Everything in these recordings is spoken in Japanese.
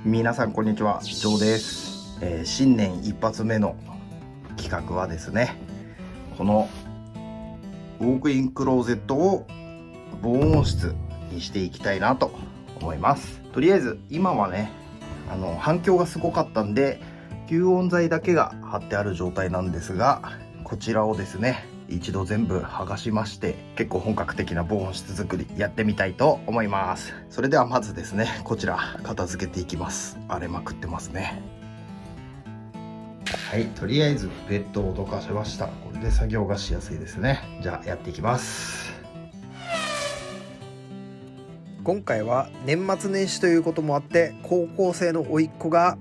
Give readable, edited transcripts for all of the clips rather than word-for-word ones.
皆さんこんにちは、ジョーです。新年一発目の企画はですね、このウォークインクローゼットを防音室にしていきたいなと思います。とりあえず今はね、反響がすごかったんで吸音材だけが貼ってある状態なんですが、こちらをですね一度全部剥がしまして、結構本格的な防音室作りやってみたいと思います。それではまずですね、こちら片付けていきます。荒れまくってますね。はい、とりあえずベッドをどかしました。これで作業がしやすいですね。じゃあやっていきます。今回は年末年始ということもあって、高校生の甥っ子が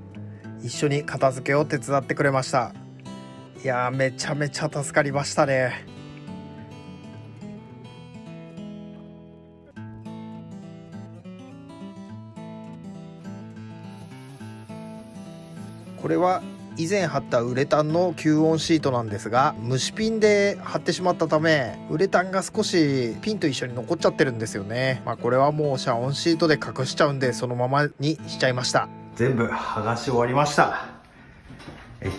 一緒に片付けを手伝ってくれました。いやー、めちゃめちゃ助かりましたね。これは以前貼ったウレタンの吸音シートなんですが、虫ピンで貼ってしまったためウレタンが少しピンと一緒に残っちゃってるんですよね。これはもう遮音シートで隠しちゃうんで、そのままにしちゃいました。全部剥がし終わりました。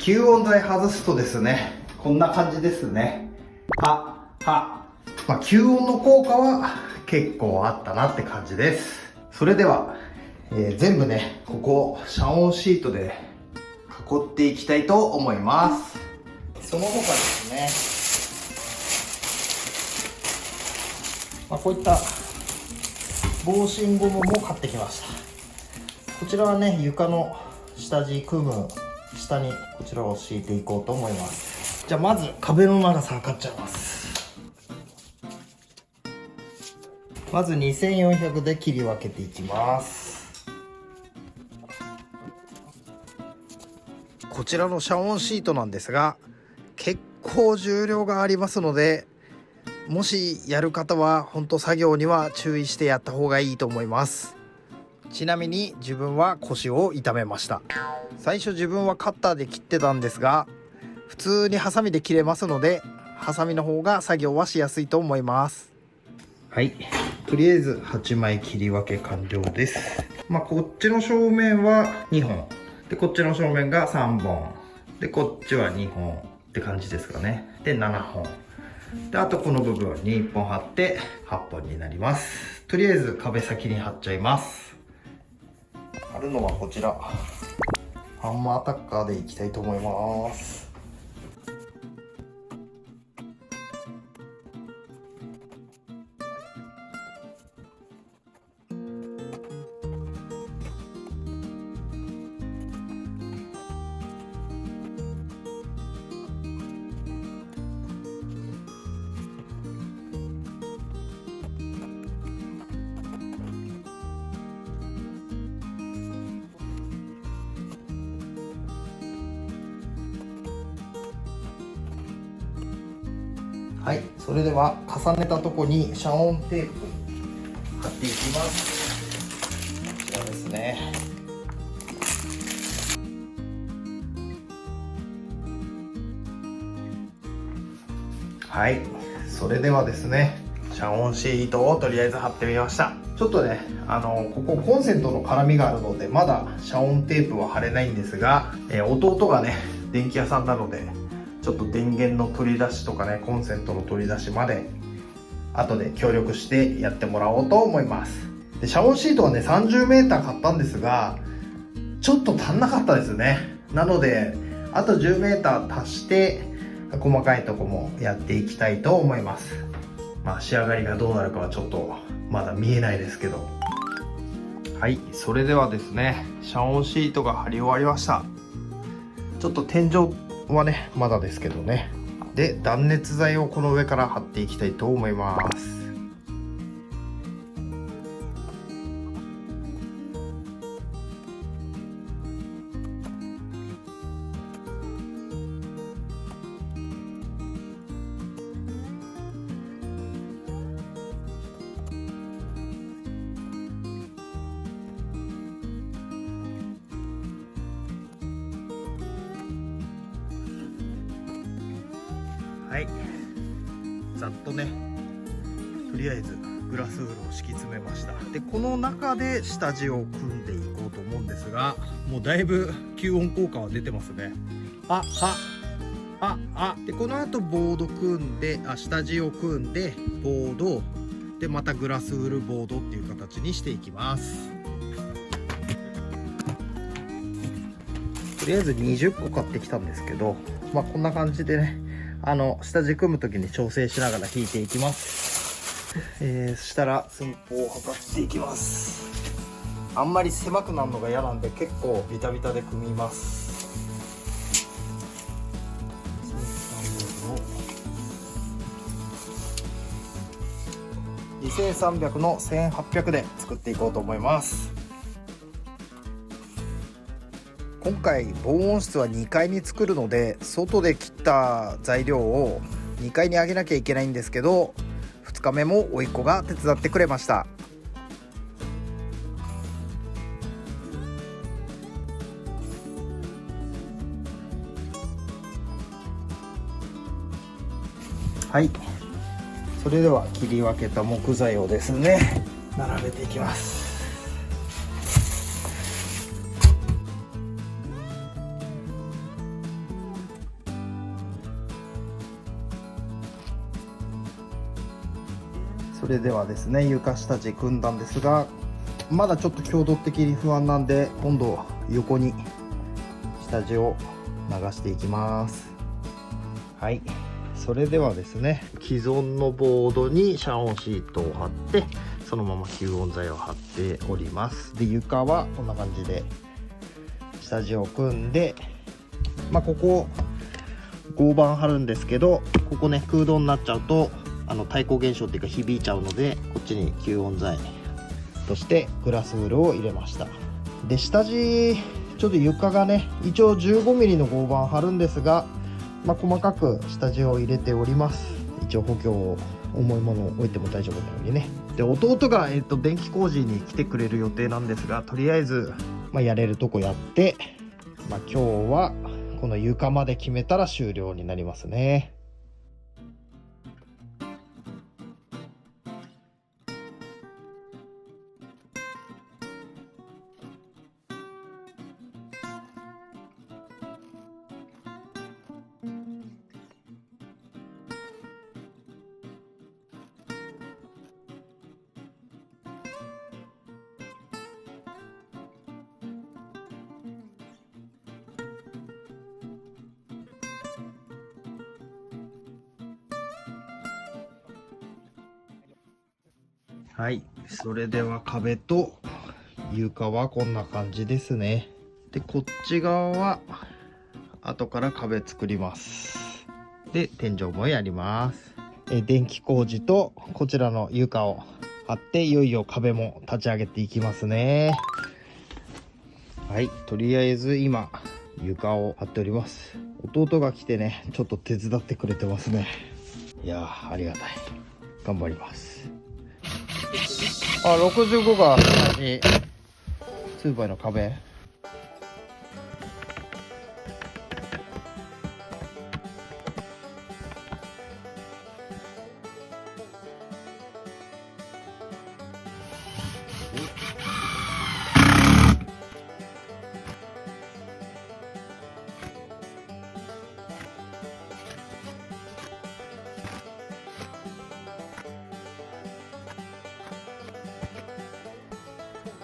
吸音材外すとですね、こんな感じですね。吸音の効果は結構あったなって感じです。それでは、全部ね、ここ遮音シートで囲っていきたいと思います。その他ですね、こういった防振ゴムも買ってきました。こちらはね、床の下地組む下にこちらを敷いていこうと思います。じゃあまず壁の長さ測っちゃいます。まず2400で切り分けていきます。こちらの遮音シートなんですが、結構重量がありますので、もしやる方は本当作業には注意してやった方がいいと思います。ちなみに自分は腰を痛めました。最初自分はカッターで切ってたんですが、普通にハサミで切れますので、ハサミの方が作業はしやすいと思います。はい、とりあえず8枚切り分け完了です。こっちの正面は2本で、こっちの正面が3本で、こっちは2本って感じですかね。で7本で、あとこの部分に1本貼って8本になります。とりあえず壁先に貼っちゃいます。貼るのはこちらハンマータッカーでいきたいと思います。はい、それでは重ねたとこに遮音テープ貼っていきます。こちらですね。はい、それではですね、遮音シートをとりあえず貼ってみました。ちょっとね、ここコンセントの絡みがあるのでまだ遮音テープは貼れないんですが、弟がね電気屋さんなので、ちょっと電源の取り出しとかね、コンセントの取り出しまで後で協力してやってもらおうと思います。で、遮音シートはね 30m 買ったんですが、ちょっと足んなかったですね。なのであと 10m 足して細かいとこもやっていきたいと思います。仕上がりがどうなるかはちょっとまだ見えないですけど。はい、それではですね、遮音シートが貼り終わりました。ちょっと天井はねまだですけどね。で、断熱材をこの上から貼っていきたいと思います。はい、ざっとね、とりあえずグラスウールを敷き詰めました。で、この中で下地を組んでいこうと思うんですですが、もうだいぶ吸音効果は出てますね。でこの後ボード組んで下地を組んでボードでまたグラスウールボードっていう形にしていきます。とりあえず20個買ってきたんですけど、こんな感じでね、下地組む時に調整しながら引いていきます。そしたら寸法を測っていきます。あんまり狭くなるのが嫌なんで結構ビタビタで組みます。2300の1800で作っていこうと思います。今回防音室は2階に作るので、外で切った材料を2階に上げなきゃいけないんですけど、2日目も甥っ子が手伝ってくれました。はい、それでは切り分けた木材をですね、並べていきます。それではですね、床下地組んだんですが、まだちょっと強度的に不安なんで、今度横に下地を流していきます。はい、それではですね、既存のボードに遮音シートを貼って、そのまま吸音材を貼っております。で、床はこんな感じで下地を組んで、ここ合板貼るんですけど、ここね空洞になっちゃうと対向現象っていうか響いちゃうので、こっちに吸音材としてグラスウールを入れました。で、下地ちょっと床がね、一応 15mm の合板貼るんですが、細かく下地を入れております。一応補強を、重いものを置いても大丈夫なようにね。で、弟が電気工事に来てくれる予定なんですが、とりあえず、やれるとこやって、今日はこの床まで決めたら終了になりますね。はい、それでは壁と床はこんな感じですね。で、こっち側は後から壁作ります。で、天井もやります。電気工事とこちらの床を貼って、いよいよ壁も立ち上げていきますね。はい、とりあえず今床を貼っております。弟が来てね、ちょっと手伝ってくれてますね。いやー、ありがたい。頑張ります。65が同じ2倍の壁。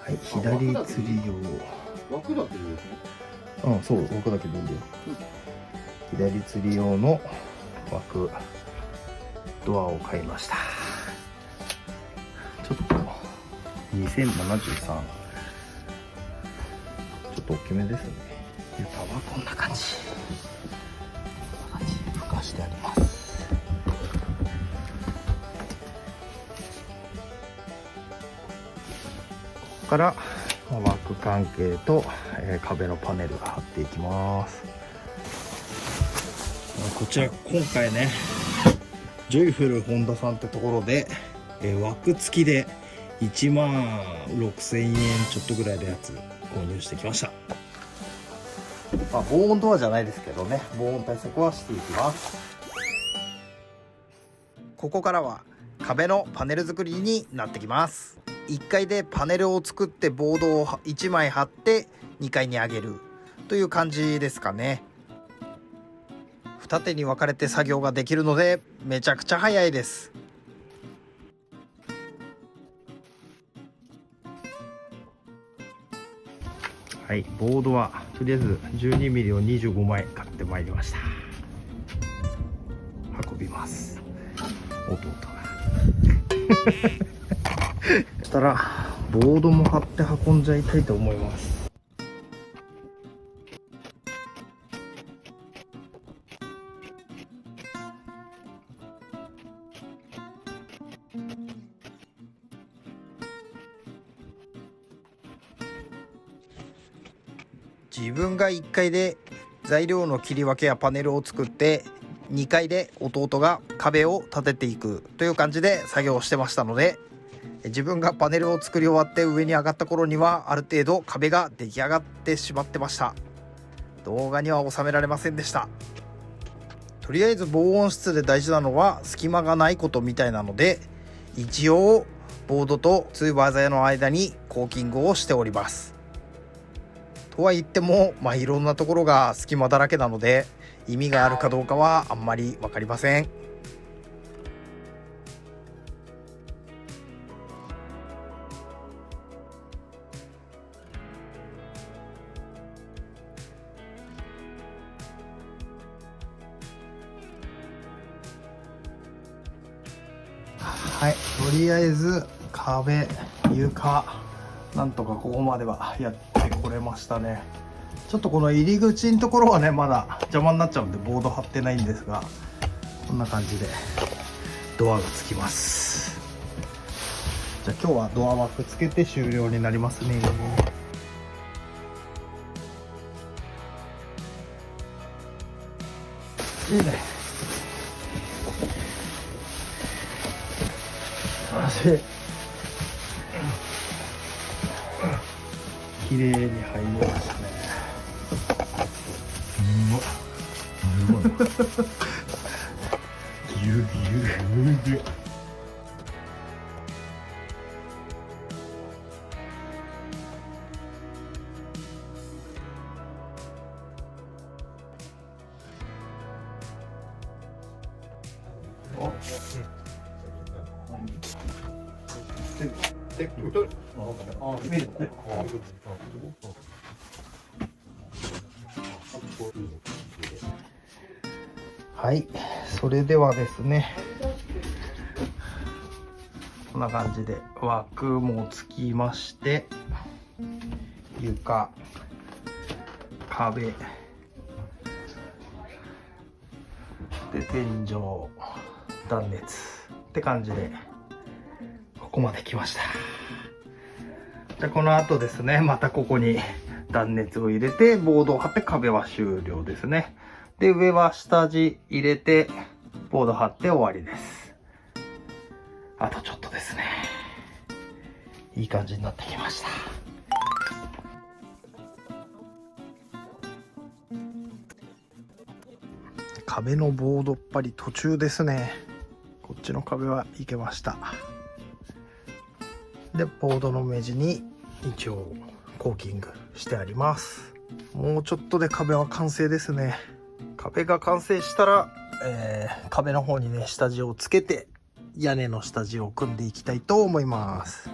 はい、左釣り用。枠だけでいいですね。そう、枠だけでいいんだよ。左釣り用の枠、ドアを買いました。ちょっと2073、ちょっと大きめですね。床はこんな感じ。こんな感じで浮かしてあります。から枠関係と、壁のパネルが貼っていきます。こちら今回ね、ジョイフル本田さんってところで、枠付きで16,000円ちょっとぐらいのやつ購入してきました。防音ドアじゃないですけどね、防音対策はしていきます。ここからは壁のパネル作りになってきます。1階でパネルを作ってボードを1枚貼って2階に上げるという感じですかね。二手に分かれて作業ができるのでめちゃくちゃ早いです。はい、ボードはとりあえず 12mm を25枚買ってまいりました。運びます。弟がそしたらボードも貼って運んじゃいたいと思います。自分が1階で材料の切り分けやパネルを作って2階で弟が壁を立てていくという感じで作業してましたので、自分がパネルを作り終わって上に上がった頃にはある程度壁が出来上がってしまってました。動画には収められませんでした。とりあえず防音室で大事なのは隙間がないことみたいなので、一応ボードとツーバー材の間にコーキングをしております。とは言っても、いろんなところが隙間だらけなので意味があるかどうかはあんまり分かりません。はい、とりあえず壁、床、なんとかここまではやってこれましたね。ちょっとこの入り口のところはねまだ邪魔になっちゃうんでボード貼ってないんですが、こんな感じでドアがつきます。じゃあ今日はドア枠つけて終了になりますね。いいね。足綺麗に入りましたね。ギュギュギュ。はい、それではですね、こんな感じで枠もつきまして、床、壁で天井、断熱って感じでここまで来ました。じゃあこの後ですね、またここに断熱を入れてボードを貼って壁は終了ですね。で上は下地入れてボード貼って終わりです。あとちょっとですね。いい感じになってきました。壁のボードっぱり途中ですね。こっちの壁はいけました。でボードの目地に一応コーキングしてあります。もうちょっとで壁は完成ですね。壁が完成したら、壁の方にね下地をつけて屋根の下地を組んでいきたいと思います。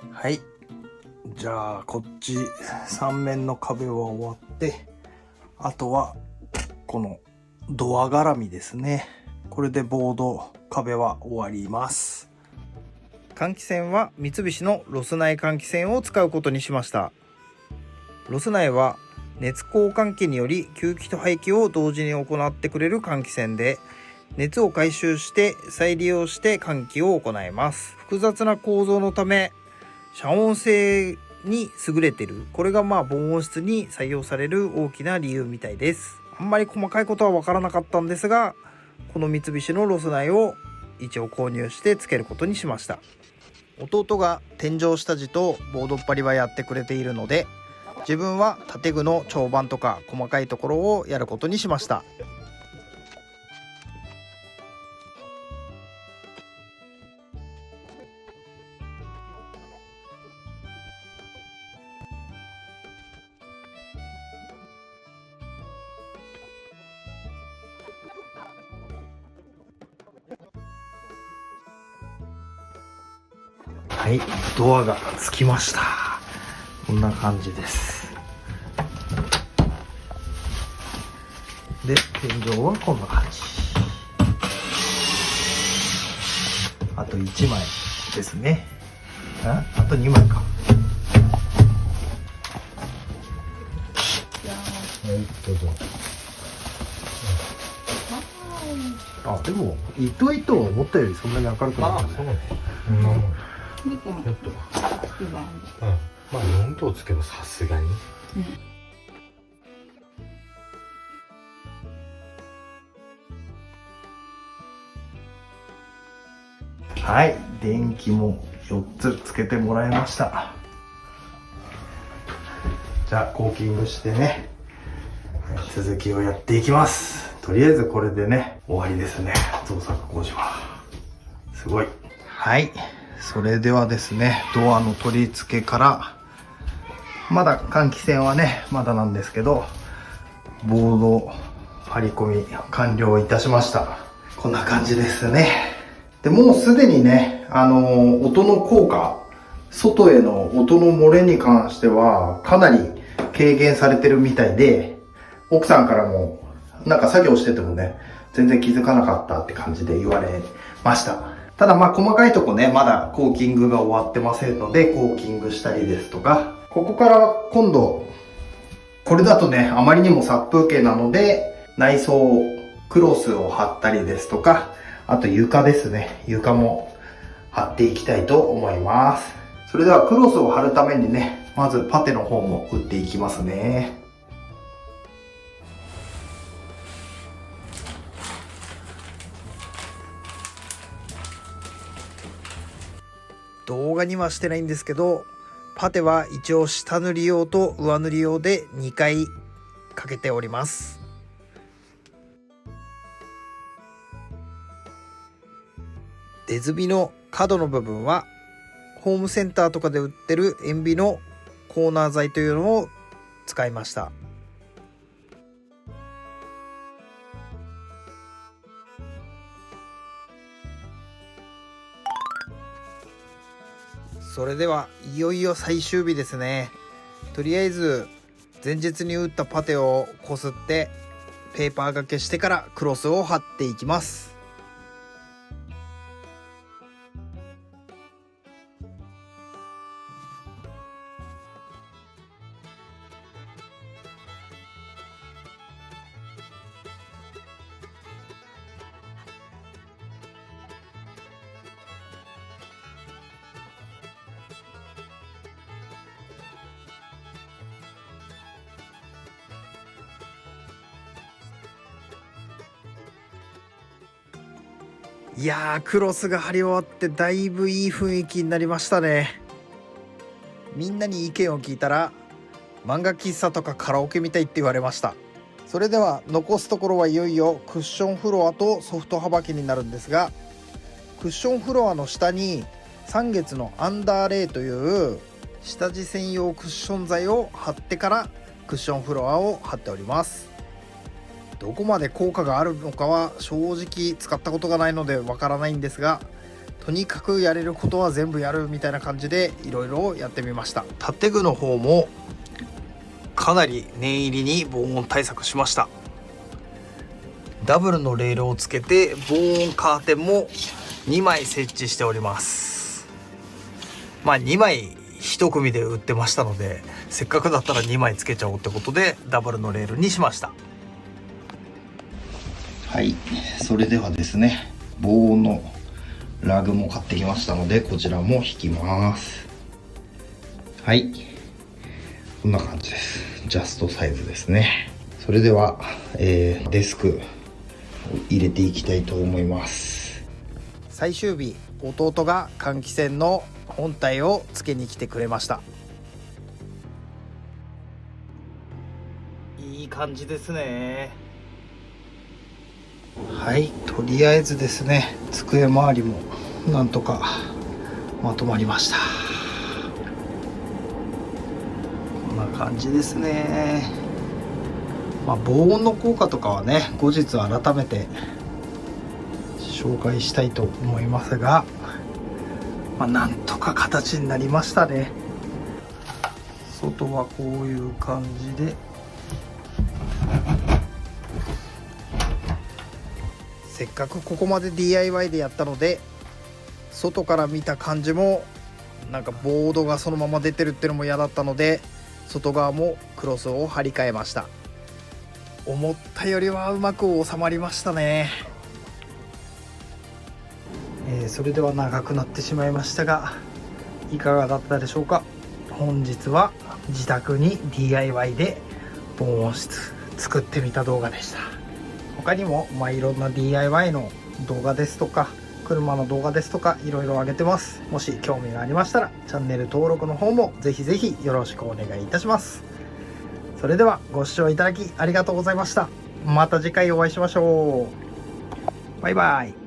はい、じゃあこっち3面の壁は終わって、あとはこのドア絡みですね。これでボード壁は終わります。換気扇は三菱のロス内換気扇を使うことにしました。ロス内は熱交換器により吸気と排気を同時に行ってくれる換気扇で、熱を回収して再利用して換気を行います。複雑な構造のため遮音性に優れてる。これがまあ防音室に採用される大きな理由みたいです。あんまり細かいことは分からなかったんですが、この三菱のロス内を一応購入してつけることにしました。弟が天井下地とボードっ張りはやってくれているので、自分は建具の長板とか細かいところをやることにしました。はい、ドアがつきました。こんな感じです。で、天井はこんな感じ。あと1枚ですね。あと2枚か。はい、どうぞ。あ、でも糸々思ったよりそんなに明るくなかったね。そうね。ちょっと。まあ4度つけばさすがに。はい、電気も4つつけてもらいました。じゃあコーキングしてね、続きをやっていきます。とりあえずこれでね、終わりですね、造作工事は。すごい。はい、それではですね、ドアの取り付けから、まだ換気扇はね、まだなんですけど、ボード張り込み完了いたしました。こんな感じですね。でもうすでにね、音の効果、外への音の漏れに関してはかなり軽減されてるみたいで、奥さんからもなんか作業しててもね、全然気づかなかったって感じで言われました。ただまあ細かいとこね、まだコーキングが終わってませんので、コーキングしたりですとか、ここから今度、これだとね、あまりにも殺風景なので、内装クロスを貼ったりですとか、あと床ですね。床も貼っていきたいと思います。それではクロスを貼るためにね、まずパテの方も打っていきますね。動画にはしてないんですけど、パテは一応下塗り用と上塗り用で2回かけております。出墨の角の部分はホームセンターとかで売ってる塩ビのコーナー剤というのを使いました。それではいよいよ最終日ですね。とりあえず前日に打ったパテをこすってペーパー掛けしてからクロスを貼っていきます。いやー、クロスが貼り終わってだいぶいい雰囲気になりましたね。みんなに意見を聞いたら漫画喫茶とかカラオケみたいって言われました。それでは残すところはいよいよクッションフロアとソフト幅機になるんですが、クッションフロアの下に3月のアンダーレイという下地専用クッション材を貼ってからクッションフロアを貼っております。どこまで効果があるのかは正直使ったことがないのでわからないんですが、とにかくやれることは全部やるみたいな感じでいろいろやってみました。建具の方もかなり念入りに防音対策しました。ダブルのレールをつけて防音カーテンも2枚設置しております。まあ2枚1組で売ってましたので、せっかくだったら2枚つけちゃおうってことでダブルのレールにしました。はい、それではですね、防音のラグも買ってきましたので、こちらも引きます。はい、こんな感じです。ジャストサイズですね。それでは、デスクを入れていきたいと思います。最終日、弟が換気扇の本体を付けに来てくれました。いい感じですね。はい、とりあえずですね、机周りもなんとかまとまりました。こんな感じですね。防音の効果とかはね、後日改めて紹介したいと思いますが、なんとか形になりましたね。外はこういう感じで、せっかくここまで DIY でやったので、外から見た感じもなんかボードがそのまま出てるってのも嫌だったので、外側もクロスを張り替えました。思ったよりはうまく収まりましたね。それでは長くなってしまいましたが、いかがだったでしょうか。本日は自宅に DIY で防音室作ってみた動画でした。他にもいろんな DIY の動画ですとか、車の動画ですとかいろいろ上げてます。もし興味がありましたらチャンネル登録の方もぜひぜひよろしくお願いいたします。それではご視聴いただきありがとうございました。また次回お会いしましょう。バイバイ。